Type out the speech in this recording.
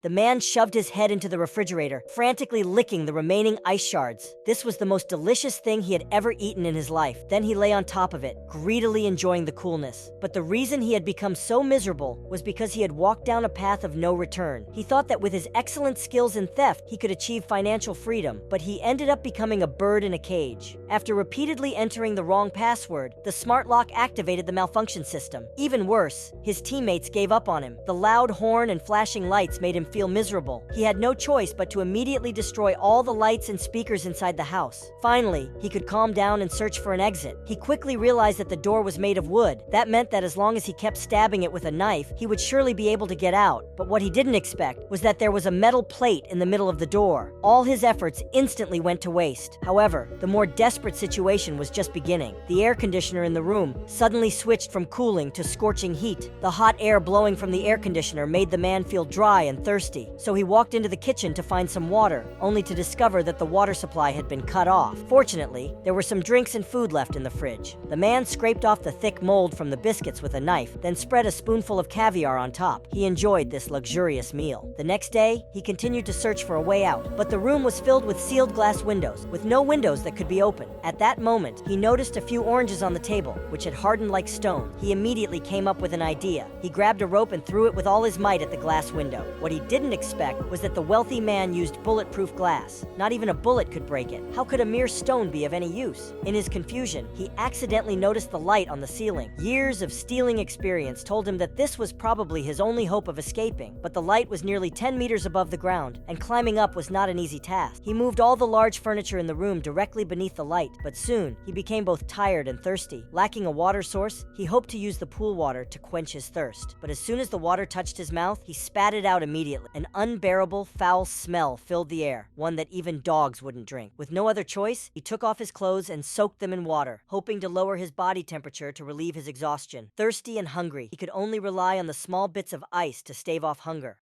The man shoved his head into the refrigerator, frantically licking the remaining ice shards. This was the most delicious thing he had ever eaten in his life. Then he lay on top of it, greedily enjoying the coolness. But the reason he had become so miserable was because he had walked down a path of no return. He thought that with his excellent skills in theft, he could achieve financial freedom, but he ended up becoming a bird in a cage. After repeatedly entering the wrong password, the smart lock activated the malfunction system. Even worse, his teammates gave up on him. The loud horn and flashing lights made him feel miserable. He had no choice but to immediately destroy all the lights and speakers inside the house. Finally, he could calm down and search for an exit. He quickly realized that the door was made of wood. That meant that as long as he kept stabbing it with a knife, he would surely be able to get out. But what he didn't expect was that there was a metal plate in the middle of the door. All his efforts instantly went to waste. However, the more desperate situation was just beginning. The air conditioner in the room suddenly switched from cooling to scorching heat. The hot air blowing from the air conditioner made the man feel dry and thirsty. So he walked into the kitchen to find some water, only to discover that the water supply had been cut off. Fortunately, there were some drinks and food left in the fridge. The man scraped off the thick mold from the biscuits with a knife, then spread a spoonful of caviar on top. He enjoyed this luxurious meal. The next day, he continued to search for a way out, but the room was filled with sealed glass windows, with no windows that could be opened. At that moment, he noticed a few oranges on the table, which had hardened like stone. He immediately came up with an idea. He grabbed a rope and threw it with all his might at the glass window. What he didn't expect was that the wealthy man used bulletproof glass. Not even a bullet could break it. How could a mere stone be of any use? In his confusion, he accidentally noticed the light on the ceiling. Years of stealing experience told him that this was probably his only hope of escaping, but the light was nearly 10 meters above the ground, and climbing up was not an easy task. He moved all the large furniture in the room directly beneath the light, but soon he became both tired and thirsty. Lacking a water source, he hoped to use the pool water to quench his thirst. But as soon as the water touched his mouth, he spat it out immediately. An unbearable, foul smell filled the air, one that even dogs wouldn't drink. With no other choice, he took off his clothes and soaked them in water, hoping to lower his body temperature to relieve his exhaustion. Thirsty and hungry, he could only rely on the small bits of ice to stave off hunger.